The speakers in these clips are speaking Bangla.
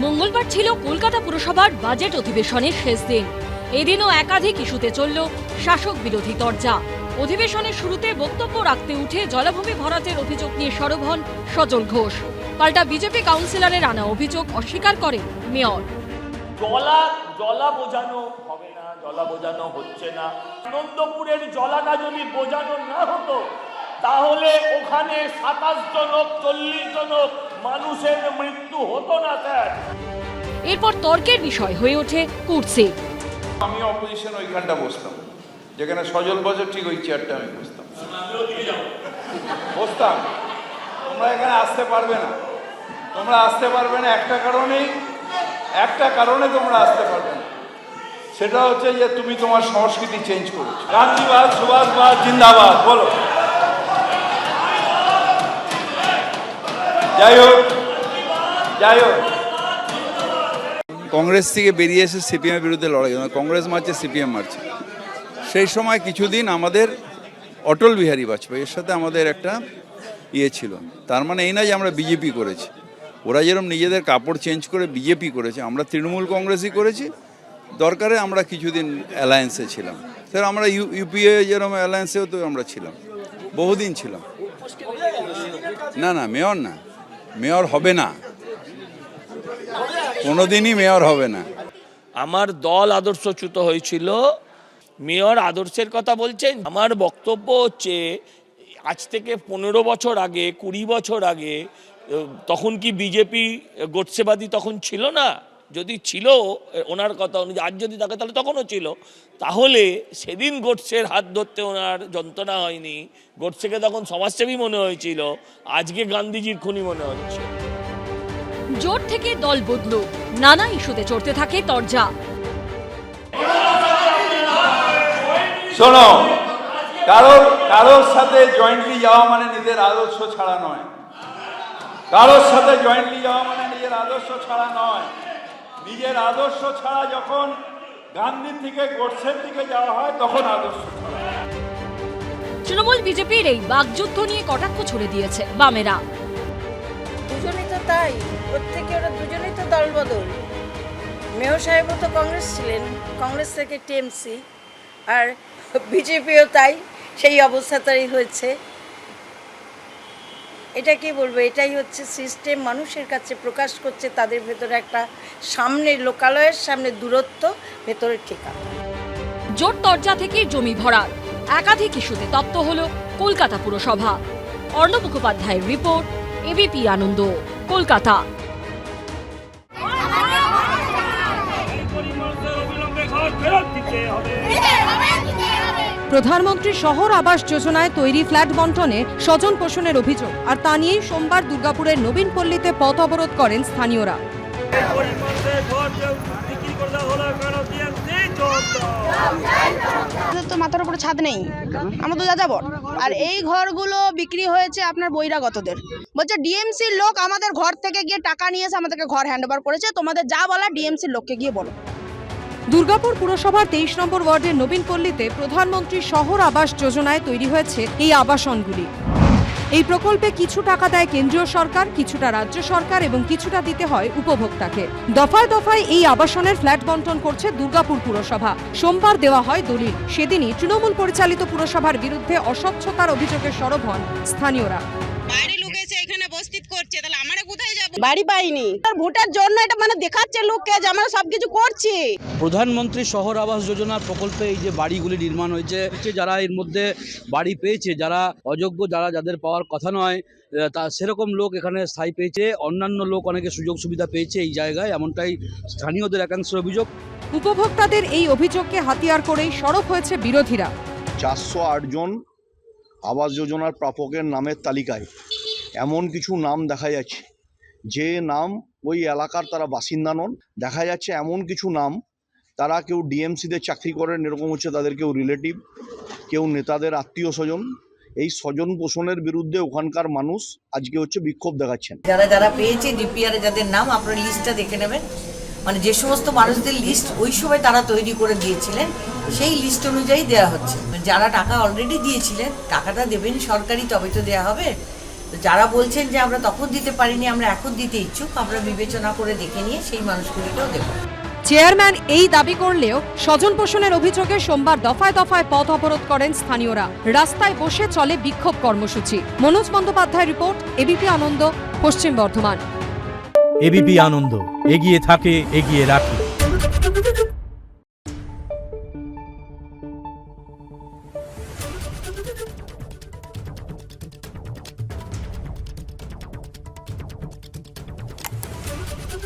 মঙ্গলবার ছিল কলকাতা পুরসভার বাজেট অধিবেশনের শেষ দিন। এদিনও একাধিক ইস্যুতে চলল শাসক বিরোধী তরজা। অধিবেশনের শুরুতে বক্তব্য রাখতে উঠে জলাভূমি ভরাটের অভিযোগ নিয়ে সরব হন সজল ঘোষ। পাল্টা বিজেপি কাউন্সিলরের আনা অভিযোগ অস্বীকার করেন মেয়র। জলা বোঝানো হবে না, জলা বোঝানো হচ্ছে না। আনন্দপুরের জলাটা যদি বোঝানো না হতো তাহলে ওখানে 27 জনক 40 জনক মানুষের মৃত্যু হতো না স্যার। এরপর তর্কের বিষয় হয়ে ওঠে কুর্সি। আমি অপোজিশন ওইখানটা বসতাম, যেখানে সজল বছর ঠিক ওই চেয়ারটা আমি বসতাম। তোমরা এখানে আসতে পারবে না, একটা কারণে তোমরা আসতে পারবে না, সেটা হচ্ছে যে তুমি তোমার সংস্কৃতি চেঞ্জ করেছো। গান্ধীবাদ, সুভাষবাদ, জিন্দাবাদ বলো। যাই হোক কংগ্রেস থেকে বেরিয়ে এসে সিপিএমের বিরুদ্ধে লড়াই, কংগ্রেস মারছে সিপিএম মারছে। সেই সময় কিছুদিন আমাদের অটল বিহারী বাজপেয়ীর সাথে আমাদের একটা ছিল। তার মানে এই না যে আমরা বিজেপি করেছি। ওরা যেরকম নিজেদের কাপড় চেঞ্জ করে বিজেপি করেছে, আমরা তৃণমূল কংগ্রেসই করেছি। দরকারে আমরা কিছুদিন অ্যালায়েন্সে ছিলাম, স্যার। আমরা ইউপিএ যেরকম অ্যালায়েন্সেও তো আমরা ছিলাম, বহুদিন ছিলাম। না মেয়র হবে না, কোনোদিনই মেয়র হবে না। আমার দল আদর্শচ্যুত হয়েছিল, মেয়র আদর্শের কথা বলছেন। আমার বক্তব্য হচ্ছে আজ থেকে 15 বছর আগে, 20 বছর আগে তখন কি বিজেপি গোটসেবাদী তখন ছিল না? যদি ছিল ওনার কথা অনুযায়ী, আজ যদি থাকে তাহলে তখনও ছিল। তাহলে সেদিন গোটসের হাত ধরতে ওনার যন্ত্রণা হয়নি, গোটসেকে তখন সমাজসেবী মনে হয়েছিল, আজকে গান্ধীজির খুনি মনে হচ্ছে। জোট থেকে দল বদলু, নানা ইস্যুতে চড়তে থাকে তরজা। শোনো, কারোর সাথে জয়েন্টলি যাওয়া মানে নিজের আদর্শ ছাড়া নয়। নিজের আদর্শ ছাড়া যখন গান্ধীর থেকে গোডসের দিকে যাওয়া হয় তখন আদর্শ ছাড়া। তৃণমূল বিজেপির এই বাগযুদ্ধ নিয়ে কটাক্ষ ছুড়ে দিয়েছে বামেরা। দুজনেই তো তাই, প্রত্যেকে ওরা দুজনেই তো দলবদল। মেয়র সাহেবও তো কংগ্রেস ছিলেন, কংগ্রেস থেকে টিএমসি, আর বিজেপিও তাই, সেই অবস্থাটাই হয়েছে। এটা কি বলবো, এটাই হচ্ছে সিস্টেম। মানুষের কাছে প্রকাশ করছে তাদের ভেতরে একটা সামনে লোকালয়ের সামনে দূরত্ব, ভেতরে ঠিকানা। জোট তরজা থেকে জমি ভরাট, একাধিক ইস্যুতে তপ্ত হলো কলকাতা পুরসভা। অর্ণব মুখোপাধ্যায়ের রিপোর্ট, এবিপি আনন্দ, কলকাতা। প্রধানমন্ত্রী শহর আবাস যোজনায় তৈরি ফ্ল্যাট বণ্টনে স্বজন পোষণের অভিযোগ, আর তা নিয়েই সোমবার দুর্গাপুরের নবীনপল্লীতে পথ অবরোধ করেন স্থানীয়রা। তো মাথার উপরে ছাদ নেই, আমরা তো যাযাবর। আর এই ঘরগুলো বিক্রি হয়েছে আপনার বহিরাগতদের। বলছে ডিএমসির লোক আমাদের ঘর থেকে গিয়ে টাকা নিয়ে এসে আমাদেরকে ঘর হ্যান্ডওভার করেছে, তোমাদের যা বলা ডিএমসির লোককে গিয়ে বলো। দুর্গাপুর পুরসভার 23 নম্বর ওয়ার্ডের নবীনপল্লীতে প্রধানমন্ত্রী শহর আবাস যোজনায় তৈরি হয়েছে এই আবাসনগুলি। এই প্রকল্পে কিছু টাকা দেয় কেন্দ্রীয় সরকার, কিছুটা রাজ্য সরকার এবং কিছুটা দিতে হয় উপভোক্তাকে। দফায় দফায় এই আবাসনের ফ্ল্যাট বণ্টন করছে দুর্গাপুর পুরসভা। সোমবার দেওয়া হয় দলিল। সেদিনই তৃণমূল পরিচালিত পুরসভার বিরুদ্ধে অস্বচ্ছতার অভিযোগে সরব হন স্থানীয়রা। বাড়ি পাইনি, ভোটের জন্য এটা মানে দেখাচ্ছে লোককে যে আমরা সবকিছু করছি। প্রধানমন্ত্রী শহর আবাস যোজনা প্রকল্পে এই যে বাড়িগুলি নির্মাণ হয়েছে, যারা এর মধ্যে বাড়ি পেয়েছে, যারা অযোগ্য, যাদের পাওয়ার কথা নয়, তা সেরকম লোক এখানে স্থায়ী পেয়েছে। অন্যান্য লোক অনেকে সুযোগ সুবিধা পেয়েছে এই জায়গায়, এমনটাই স্থানীয়দের একাংশের অভিযোগ। উপভোক্তাদের এই অভিযোগকে হাতিয়ার করেই সরব হয়েছে বিরোধীরা। 408 জন আবাস যোজনার প্রাপকের নামের তালিকায় এমন কিছু নাম দেখা যাচ্ছে যে নাম ওই এলাকার তারা বাসিন্দা নন। দেখা যাচ্ছে এমন কিছু নাম, তারা কেউ ডিএমসিতে চাকরি করেন, এরকম হচ্ছে তাদের কেউ রিলেটিভ, কেউ নেতাদের আত্মীয় স্বজন। এই স্বজন পোষণের বিরুদ্ধে ওখানকার মানুষ আজকে হচ্ছে বিক্ষোভ দেখাচ্ছেন। যারা পেয়েছে ডিপিআরে যাদের নাম, আপনারা লিস্টটা দেখে নেবেন। মানে যে সমস্ত মানুষদের লিস্ট ওই সময় তারা তৈরি করে দিয়েছিলেন, সেই লিস্ট অনুযায়ী দেওয়া হচ্ছে। যারা টাকা অলরেডি দিয়েছিলেন, টাকাটা দেবেন সরকারি, তবে তো দেওয়া হবে। তো যারা বলছেন যে আমরা তখন দিতে পারিনি, আমরা এখন দিতে ইচ্ছুক, আমরা বিবেচনা করে দেখে নিয়ে সেই মানুষগুলিকেও দেবো। চেয়ারম্যান এই দাবি করলেও স্বজন পোষণের অভিযোগে সোমবার দফায় দফায় পথ অবরোধ করেন স্থানীয়রা। রাস্তায় বসে চলে বিক্ষোভ কর্মসূচি। মনোজ বন্দ্যোপাধ্যায় রিপোর্ট, এবিপি আনন্দ, পশ্চিম বর্ধমান। এবিপি আনন্দ, এগিয়ে থাকে, এগিয়ে রাখে।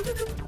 Thank you.